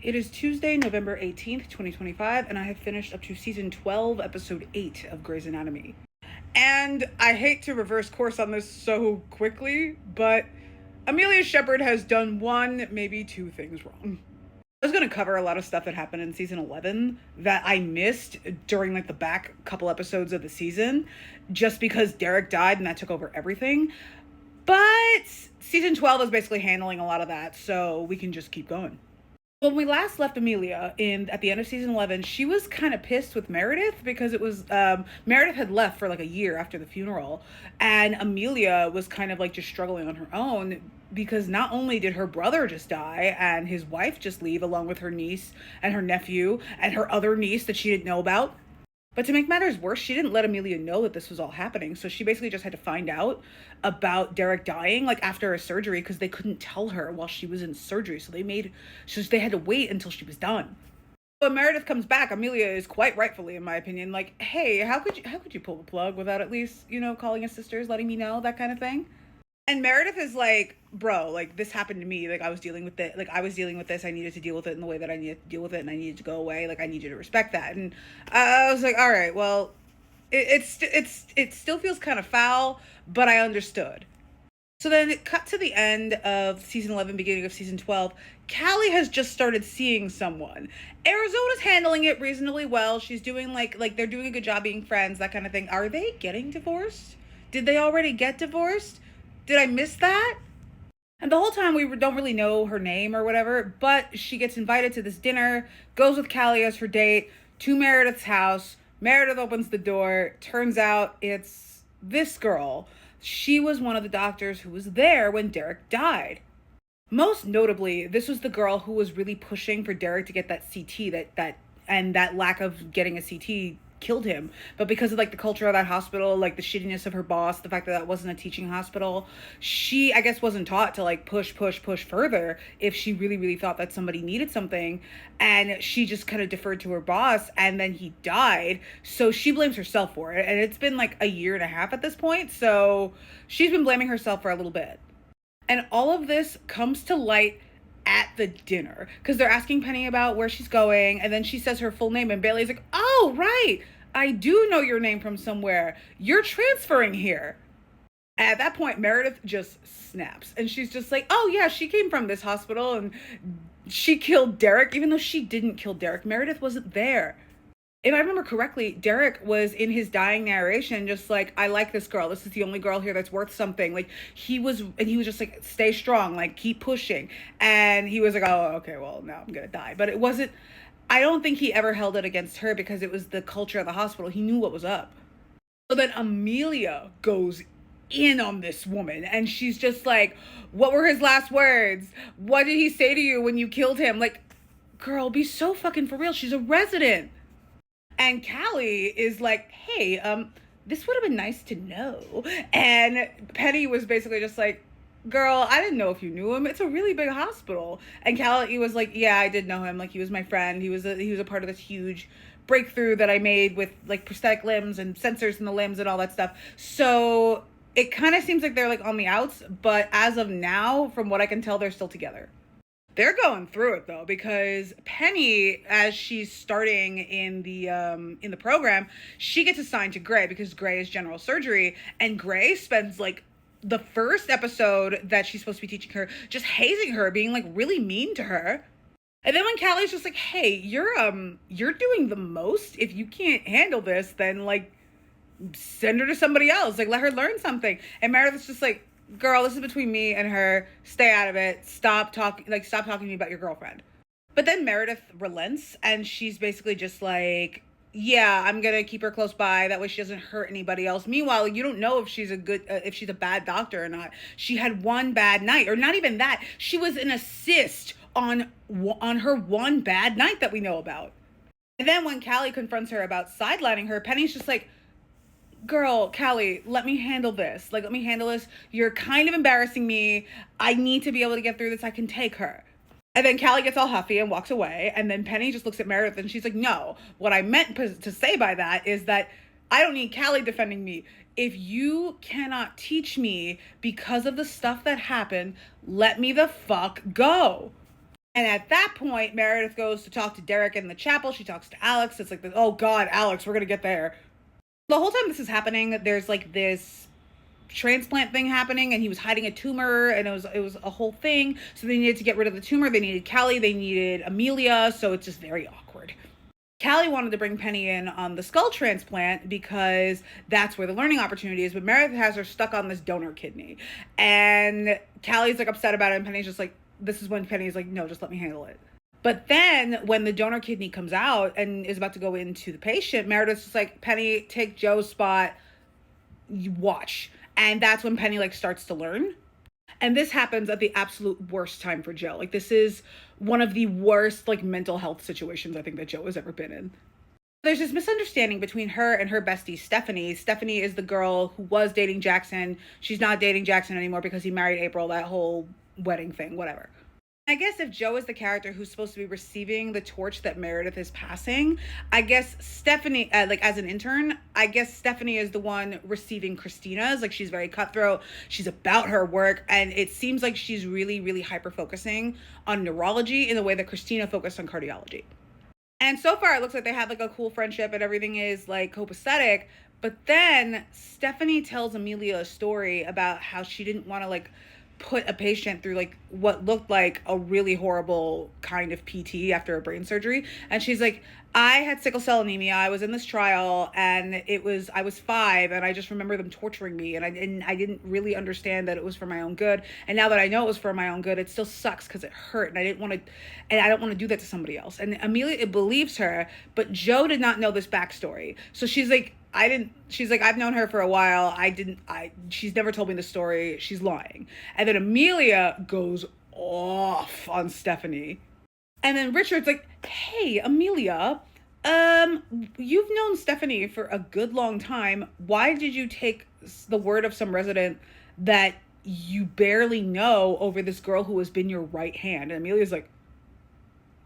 It is Tuesday, November 18th, 2025, and I have finished up to season 12, episode 8 of Grey's Anatomy. And I hate to reverse course on this so quickly, but Amelia Shepherd has done one, maybe two things wrong. I was going to cover a lot of stuff that happened in season 11 that I missed during the back couple episodes of the season, just because Derek died and that took over everything. But season 12 is basically handling a lot of that, so we can just keep going. When we last left Amelia at the end of season 11, she was kind of pissed with Meredith because it was Meredith had left for a year after the funeral, and Amelia was kind of just struggling on her own because not only did her brother just die and his wife just leave along with her niece and her nephew and her other niece that she didn't know about, but to make matters worse, she didn't let Amelia know that this was all happening. So she basically just had to find out about Derek dying after a surgery because they couldn't tell her while she was in surgery. So they had to wait until she was done. When Meredith comes back, Amelia is quite rightfully, in my opinion, hey, how could you pull the plug without at least, calling his sisters, letting me know, that kind of thing? And Meredith is bro, this happened to me. I was dealing with it. I was dealing with this. I needed to deal with it in the way that I needed to deal with it, and I needed to go away. I need you to respect that. And I was all right, well, it still feels kind of foul, but I understood. So then it cut to the end of season 11, beginning of season 12. Callie has just started seeing someone. Arizona's handling it reasonably well. She's doing they're doing a good job being friends, that kind of thing. Are they getting divorced? Did they already get divorced? Did I miss that? And the whole time we don't really know her name or whatever, but she gets invited to this dinner, goes with Callie as her date to Meredith's house. Meredith opens the door. Turns out it's this girl. She was one of the doctors who was there when Derek died. Most notably, this was the girl who was really pushing for Derek to get that CT and that lack of getting a CT killed him. But because of the culture of that hospital, the shittiness of her boss, the fact that wasn't a teaching hospital, she I guess wasn't taught to push further if she really thought that somebody needed something, and she just kind of deferred to her boss, and then he died, so she blames herself for it. And it's been a year and a half at this point, so she's been blaming herself for a little bit. And all of this comes to light at the dinner because they're asking Penny about where she's going, and then she says her full name, and Bailey's oh right, I do know your name from somewhere, you're transferring here. And at that point Meredith just snaps, and she's just oh yeah, she came from this hospital and she killed Derek, even though she didn't kill Derek. Meredith wasn't there. If I remember correctly, Derek was in his dying narration just I like this girl. This is the only girl here that's worth something. He was just stay strong, keep pushing. And he was oh, okay, well, now I'm going to die. But it wasn't, I don't think he ever held it against her because it was the culture of the hospital. He knew what was up. So then Amelia goes in on this woman, and she's just what were his last words? What did he say to you when you killed him? Girl, be so fucking for real. She's a resident. And Callie is hey, this would have been nice to know. And Penny was basically just girl, I didn't know if you knew him. It's a really big hospital. And Callie was yeah, I did know him. He was my friend. He was a part of this huge breakthrough that I made with prosthetic limbs and sensors in the limbs and all that stuff. So it kind of seems they're on the outs, but as of now, from what I can tell, they're still together. They're going through it though, because Penny, as she's starting in the program, she gets assigned to Grey because Grey is general surgery, and Grey spends the first episode that she's supposed to be teaching her just hazing her, being really mean to her. And then when Callie's just hey, you're doing the most. If you can't handle this, then send her to somebody else. Let her learn something. And Meredith's just girl, this is between me and her. Stay out of it. Stop talking to me about your girlfriend. But then Meredith relents, and she's basically just yeah, I'm gonna keep her close by. That way she doesn't hurt anybody else. Meanwhile, you don't know if she's a bad doctor or not. She had one bad night, or not even that. She was an assist on her one bad night that we know about. And then when Callie confronts her about sidelining her, Penny's just girl, Callie, let me handle this. Let me handle this. You're kind of embarrassing me. I need to be able to get through this. I can take her. And then Callie gets all huffy and walks away. And then Penny just looks at Meredith and she's no, what I meant to say by that is that I don't need Callie defending me. If you cannot teach me because of the stuff that happened, let me the fuck go. And at that point, Meredith goes to talk to Derek in the chapel. She talks to Alex. It's like, oh God, Alex, we're going to get there. The whole time this is happening, there's like this transplant thing happening, and he was hiding a tumor, and it was a whole thing. So they needed to get rid of the tumor. They needed Callie. They needed Amelia. So it's just very awkward. Callie wanted to bring Penny in on the skull transplant because that's where the learning opportunity is. But Meredith has her stuck on this donor kidney. And Callie's like upset about it. And Penny's just like, this is when Penny's like, no, just let me handle it. But then when the donor kidney comes out and is about to go into the patient, Meredith's just like, Penny, take Joe's spot. You watch. And that's when Penny like starts to learn. And this happens at the absolute worst time for Joe. Like, this is one of the worst like mental health situations I think that Joe has ever been in. There's this misunderstanding between her and her bestie, Stephanie. Stephanie is the girl who was dating Jackson. She's not dating Jackson anymore because he married April, that whole wedding thing, whatever. I guess if Joe is the character who's supposed to be receiving the torch that Meredith is passing, I guess Stephanie, like as an intern, I guess Stephanie is the one receiving Christina's. Like, she's very cutthroat. She's about her work. And it seems like she's really, really hyper-focusing on neurology in the way that Christina focused on cardiology. And so far, it looks like they have like a cool friendship and everything is like copacetic. But then Stephanie tells Amelia a story about how she didn't want to like put a patient through like what looked like a really horrible kind of PT after a brain surgery. And she's like, I had sickle cell anemia. I was in this trial and I was 5 and I just remember them torturing me and I didn't really understand that it was for my own good. And now that I know it was for my own good, it still sucks because it hurt and I don't want to do that to somebody else. And Amelia believes her, but Joe did not know this backstory. So she's like, she's like, I've known her for a while. She's never told me the story. She's lying. And then Amelia goes off on Stephanie. And then Richard's like, hey, Amelia, you've known Stephanie for a good long time. Why did you take the word of some resident that you barely know over this girl who has been your right hand? And Amelia's like,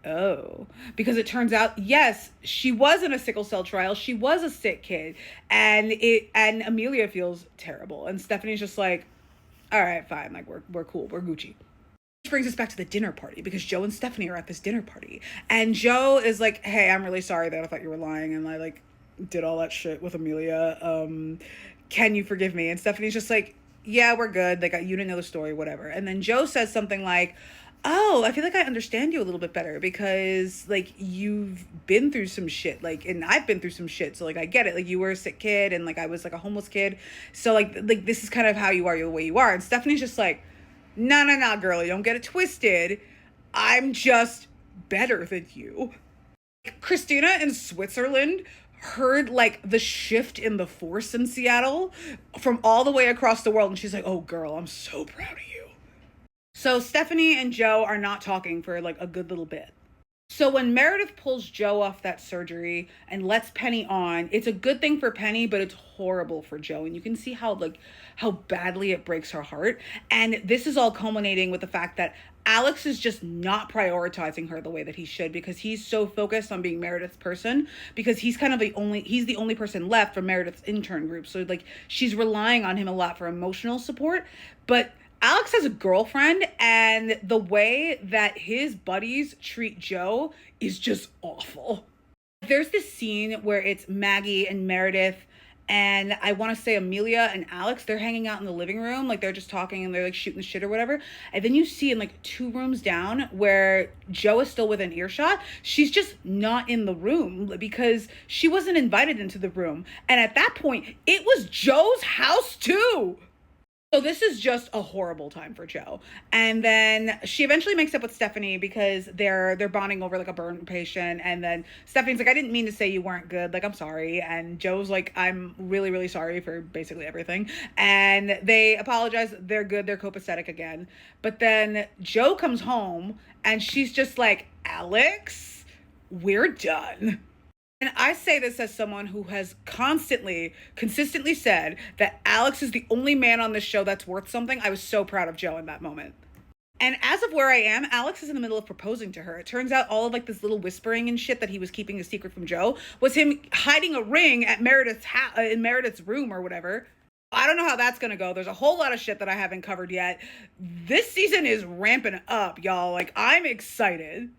oh, because it turns out, yes, she was in a sickle cell trial. She was a sick kid, and Amelia feels terrible. And Stephanie's just like, all right, fine. Like, we're cool. We're Gucci. Which brings us back to the dinner party, because Joe and Stephanie are at this dinner party, and Joe is like, hey, I'm really sorry that I thought you were lying. And I like did all that shit with Amelia. Can you forgive me? And Stephanie's just like, yeah, we're good. Like, you didn't know the story, whatever. And then Joe says something like, oh, I feel like I understand you a little bit better because, like, you've been through some shit, like, and I've been through some shit, so, like, I get it. Like, you were a sick kid, and, like, I was, like, a homeless kid, so, like, this is kind of how you are, the way you are. And Stephanie's just like, no, girl, you don't get it twisted. I'm just better than you. Christina in Switzerland heard, like, the shift in the force in Seattle from all the way across the world, and she's like, oh, girl, I'm so proud of you. So Stephanie and Joe are not talking for like a good little bit. So when Meredith pulls Joe off that surgery and lets Penny on, it's a good thing for Penny, but it's horrible for Joe. And you can see how badly it breaks her heart. And this is all culminating with the fact that Alex is just not prioritizing her the way that he should, because he's so focused on being Meredith's person, because he's kind of he's the only person left from Meredith's intern group. So like she's relying on him a lot for emotional support, but Alex has a girlfriend, and the way that his buddies treat Joe is just awful. There's this scene where it's Maggie and Meredith, and I want to say Amelia and Alex, they're hanging out in the living room, like they're just talking and they're like shooting the shit or whatever. And then you see in like 2 rooms down where Joe is still within earshot, she's just not in the room because she wasn't invited into the room. And at that point, it was Joe's house too. So this is just a horrible time for Joe. And then she eventually makes up with Stephanie because they're bonding over like a burn patient. And then Stephanie's like, I didn't mean to say you weren't good. Like, I'm sorry. And Joe's like, I'm really, really sorry for basically everything. And they apologize. They're good. They're copacetic again. But then Joe comes home and she's just like, Alex, we're done. And I say this as someone who has consistently said that Alex is the only man on this show that's worth something. I was so proud of Joe in that moment. And as of where I am, Alex is in the middle of proposing to her. It turns out all of like this little whispering and shit that he was keeping a secret from Joe was him hiding a ring at in Meredith's room or whatever. I don't know how that's gonna go. There's a whole lot of shit that I haven't covered yet. This season is ramping up, y'all. Like, I'm excited.